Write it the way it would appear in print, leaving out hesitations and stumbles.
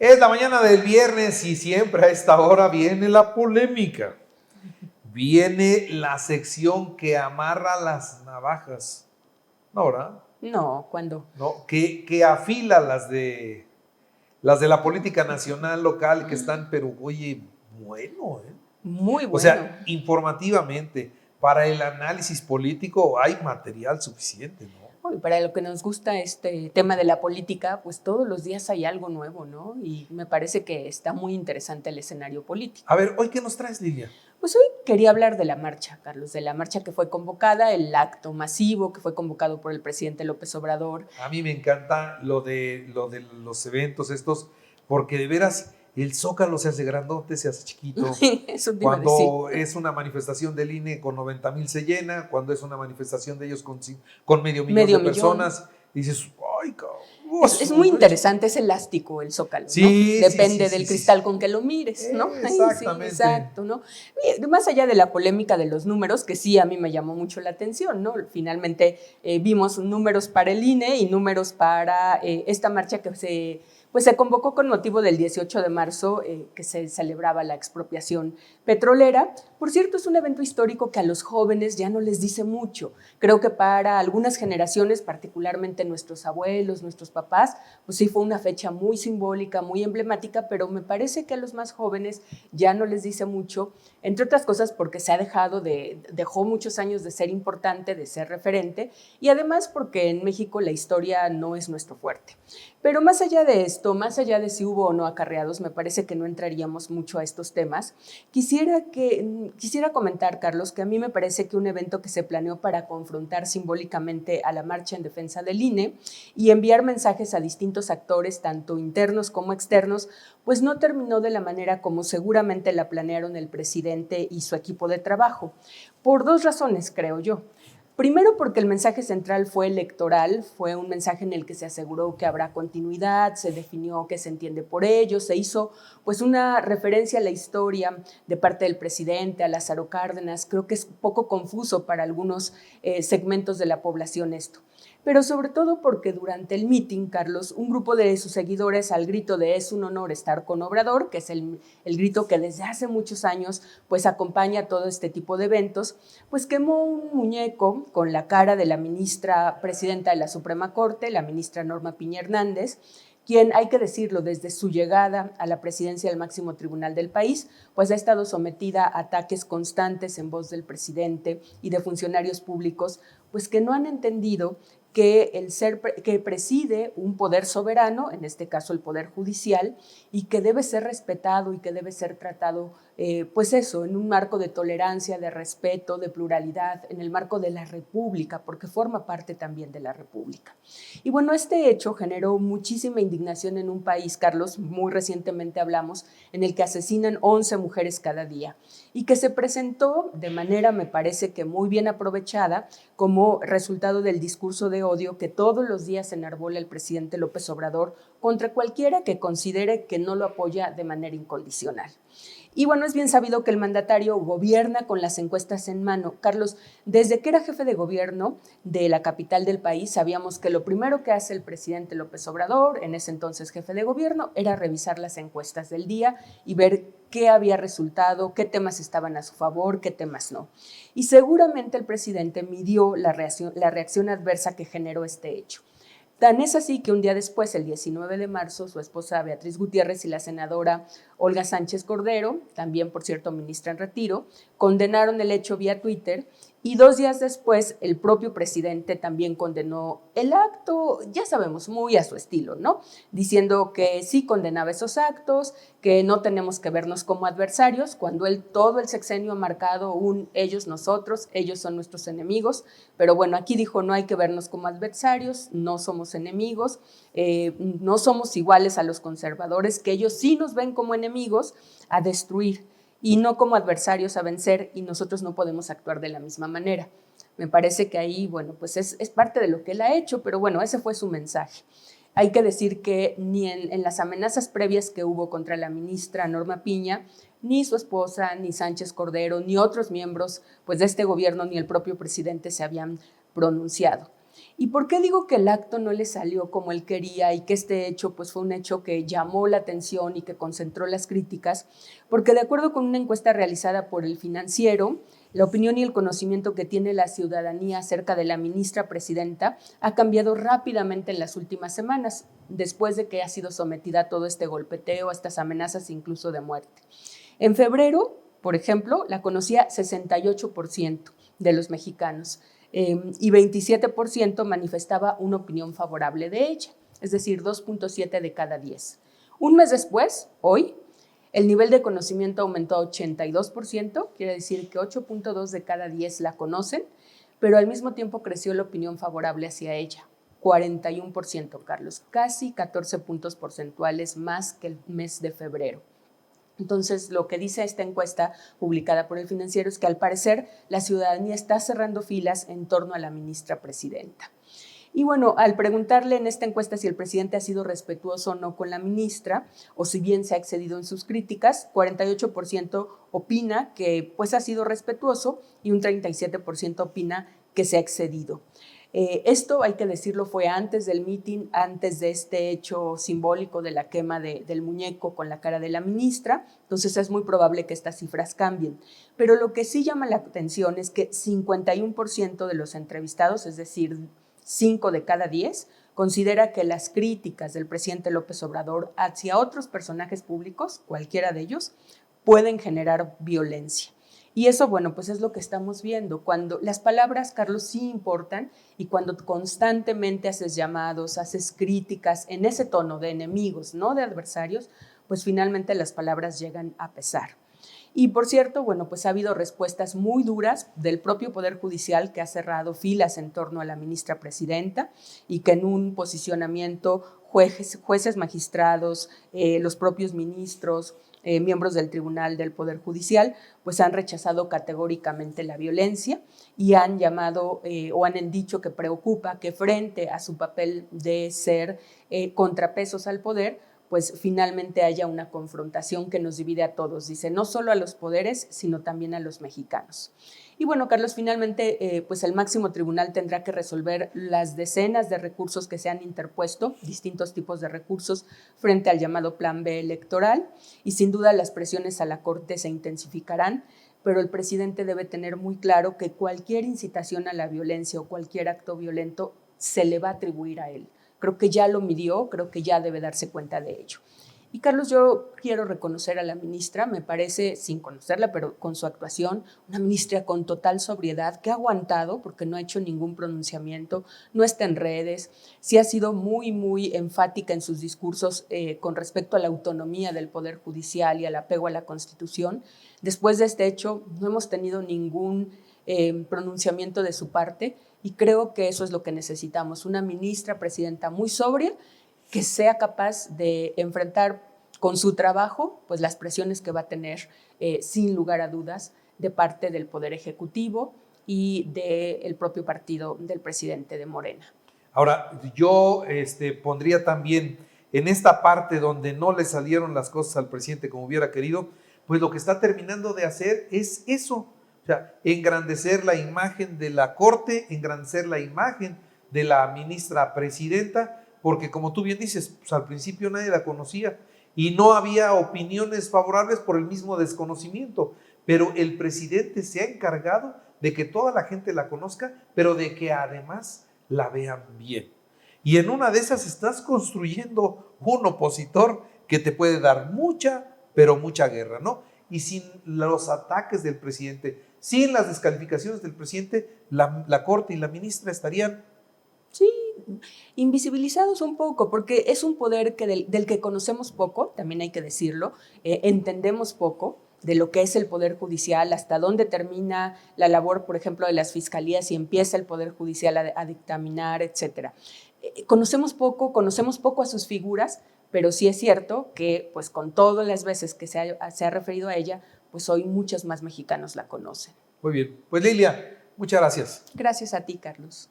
Es la mañana del viernes y siempre a esta hora viene la polémica. Viene la sección que amarra las navajas. ¿No, verdad? No, ¿cuándo? No, que afila las de la política nacional, local, que están, pero oye, bueno, ¿eh? Muy bueno. O sea, informativamente, para el análisis político hay material suficiente, ¿no? Y para lo que nos gusta este tema de la política, pues todos los días hay algo nuevo, ¿no? Y me parece que está muy interesante el escenario político. A ver, ¿hoy qué nos traes, Lilia? Pues hoy quería hablar de la marcha, Carlos, de la marcha que fue convocada, el acto masivo que fue convocado por el presidente López Obrador. A mí me encanta lo de los eventos estos, porque de veras el Zócalo se hace grandote, se hace chiquito. Eso te Cuando es una manifestación del INE con 90,000 se llena, cuando es una manifestación de ellos con medio millón de personas, dices, ¡ay, cabrón! Es muy interesante, es elástico el Zócalo, sí, ¿no? Depende sí, del cristal con que lo mires, ¿no? Exactamente. Sí, exacto, ¿no? Y más allá de la polémica de los números, que sí a mí me llamó mucho la atención, ¿no? Finalmente vimos números para el INE y números para esta marcha que se convocó con motivo del 18 de marzo, que se celebraba la expropiación petrolera. Por cierto, es un evento histórico que a los jóvenes ya no les dice mucho. Creo que para algunas generaciones, particularmente nuestros abuelos, nuestros papás, pues sí fue una fecha muy simbólica, muy emblemática, pero me parece que a los más jóvenes ya no les dice mucho, entre otras cosas porque dejó muchos años de ser importante, de ser referente, y además porque en México la historia no es nuestro fuerte. Pero más allá de esto, más allá de si hubo o no acarreados, me parece que no entraríamos mucho a estos temas. Quisiera comentar, Carlos, que a mí me parece que un evento que se planeó para confrontar simbólicamente a la marcha en defensa del INE y enviar mensajes a distintos actores, tanto internos como externos, pues no terminó de la manera como seguramente la planearon el presidente y su equipo de trabajo. Por dos razones, creo yo. Primero, porque el mensaje central fue electoral, fue un mensaje en el que se aseguró que habrá continuidad, se definió qué se entiende por ello, se hizo pues una referencia a la historia de parte del presidente, a Lázaro Cárdenas. Creo que es un poco confuso para algunos segmentos de la población esto. Pero sobre todo porque durante el meeting, Carlos, un grupo de sus seguidores al grito de "es un honor estar con Obrador", que es el grito que desde hace muchos años pues acompaña todo este tipo de eventos, pues quemó un muñeco con la cara de la ministra presidenta de la Suprema Corte, la ministra Norma Piña Hernández, quien, hay que decirlo, desde su llegada a la presidencia del máximo tribunal del país, pues ha estado sometida a ataques constantes en voz del presidente y de funcionarios públicos, pues que no han entendido que preside un poder soberano, en este caso el poder judicial, y que debe ser respetado y que debe ser tratado, pues eso, en un marco de tolerancia, de respeto, de pluralidad, en el marco de la República, porque forma parte también de la República. Y bueno, este hecho generó muchísima indignación en un país, Carlos, muy recientemente hablamos, en el que asesinan 11 mujeres cada día, y que se presentó de manera, me parece que muy bien aprovechada, como resultado del discurso de odio que todos los días enarbola el presidente López Obrador contra cualquiera que considere que no lo apoya de manera incondicional. Y bueno, es bien sabido que el mandatario gobierna con las encuestas en mano. Carlos, desde que era jefe de gobierno de la capital del país, sabíamos que lo primero que hace el presidente López Obrador, en ese entonces jefe de gobierno, era revisar las encuestas del día y ver qué había resultado, qué temas estaban a su favor, qué temas no. Y seguramente el presidente midió la reacción adversa que generó este hecho. Tan es así que un día después, el 19 de marzo, su esposa Beatriz Gutiérrez y la senadora Olga Sánchez Cordero, también por cierto ministra en retiro, condenaron el hecho vía Twitter, y 2 días después el propio presidente también condenó el acto, ya sabemos, muy a su estilo, ¿no? Diciendo que sí condenaba esos actos, que no tenemos que vernos como adversarios, cuando él todo el sexenio ha marcado un ellos, nosotros, ellos son nuestros enemigos, pero bueno, aquí dijo no hay que vernos como adversarios, no somos enemigos, no somos iguales a los conservadores, que ellos sí nos ven como enemigos a destruir y no como adversarios a vencer, y nosotros no podemos actuar de la misma manera. Me parece que ahí, bueno, pues es parte de lo que él ha hecho, pero bueno, ese fue su mensaje. Hay que decir que ni en las amenazas previas que hubo contra la ministra Norma Piña, ni su esposa, ni Sánchez Cordero, ni otros miembros pues, de este gobierno, ni el propio presidente se habían pronunciado. ¿Y por qué digo que el acto no le salió como él quería y que este hecho pues, fue un hecho que llamó la atención y que concentró las críticas? Porque de acuerdo con una encuesta realizada por El Financiero, la opinión y el conocimiento que tiene la ciudadanía acerca de la ministra presidenta ha cambiado rápidamente en las últimas semanas, después de que ha sido sometida a todo este golpeteo, a estas amenazas incluso de muerte. En febrero, por ejemplo, la conocía 68% de los mexicanos y 27% manifestaba una opinión favorable de ella, es decir, 2.7 de cada 10. Un mes después, hoy, el nivel de conocimiento aumentó a 82%, quiere decir que 8.2 de cada 10 la conocen, pero al mismo tiempo creció la opinión favorable hacia ella, 41%, Carlos, casi 14 puntos porcentuales más que el mes de febrero. Entonces, lo que dice esta encuesta publicada por El Financiero es que al parecer la ciudadanía está cerrando filas en torno a la ministra presidenta. Y bueno, al preguntarle en esta encuesta si el presidente ha sido respetuoso o no con la ministra, o si bien se ha excedido en sus críticas, 48% opina que pues ha sido respetuoso y un 37% opina que se ha excedido. Esto, hay que decirlo, fue antes del mitin, antes de este hecho simbólico de la quema del muñeco con la cara de la ministra, entonces es muy probable que estas cifras cambien. Pero lo que sí llama la atención es que 51% de los entrevistados, es decir, 5 de cada 10, considera que las críticas del presidente López Obrador hacia otros personajes públicos, cualquiera de ellos, pueden generar violencia. Y eso, bueno, pues es lo que estamos viendo. Cuando las palabras, Carlos, sí importan y cuando constantemente haces llamados, haces críticas en ese tono de enemigos, no de adversarios, pues finalmente las palabras llegan a pesar. Y por cierto, bueno, pues ha habido respuestas muy duras del propio Poder Judicial que ha cerrado filas en torno a la ministra presidenta y que en un posicionamiento jueces magistrados, los propios ministros, miembros del Tribunal del Poder Judicial, pues han rechazado categóricamente la violencia y han llamado o han dicho que preocupa que frente a su papel de ser contrapesos al poder, pues finalmente haya una confrontación que nos divide a todos, dice, no solo a los poderes, sino también a los mexicanos. Y bueno, Carlos, finalmente, pues el máximo tribunal tendrá que resolver las decenas de recursos que se han interpuesto, distintos tipos de recursos, frente al llamado Plan B electoral, y sin duda las presiones a la Corte se intensificarán, pero el presidente debe tener muy claro que cualquier incitación a la violencia o cualquier acto violento se le va a atribuir a él. Creo que ya lo midió, creo que ya debe darse cuenta de ello. Y Carlos, yo quiero reconocer a la ministra, me parece, sin conocerla, pero con su actuación, una ministra con total sobriedad, que ha aguantado porque no ha hecho ningún pronunciamiento, no está en redes, sí ha sido muy, muy enfática en sus discursos con respecto a la autonomía del Poder Judicial y al apego a la Constitución. Después de este hecho, no hemos tenido ningún pronunciamiento de su parte y creo que eso es lo que necesitamos, una ministra presidenta muy sobria, que sea capaz de enfrentar con su trabajo pues, las presiones que va a tener, sin lugar a dudas, de parte del Poder Ejecutivo y del propio partido del presidente de Morena. Ahora, yo pondría también en esta parte donde no le salieron las cosas al presidente como hubiera querido, pues lo que está terminando de hacer es eso, o sea, engrandecer la imagen de la Corte, engrandecer la imagen de la ministra presidenta, porque como tú bien dices, pues al principio nadie la conocía y no había opiniones favorables por el mismo desconocimiento, pero el presidente se ha encargado de que toda la gente la conozca, pero de que además la vean bien. Y en una de esas estás construyendo un opositor que te puede dar mucha, pero mucha guerra, ¿no? Y sin los ataques del presidente, sin las descalificaciones del presidente, la Corte y la ministra estarían... Sí, invisibilizados un poco, porque es un poder que del que conocemos poco, también hay que decirlo, entendemos poco de lo que es el Poder Judicial, hasta dónde termina la labor, por ejemplo, de las fiscalías y empieza el Poder Judicial a dictaminar, etcétera. Conocemos poco a sus figuras, pero sí es cierto que pues con todas las veces que se ha referido a ella, pues hoy muchos más mexicanos la conocen. Muy bien, pues Lilia, muchas gracias. Gracias a ti, Carlos.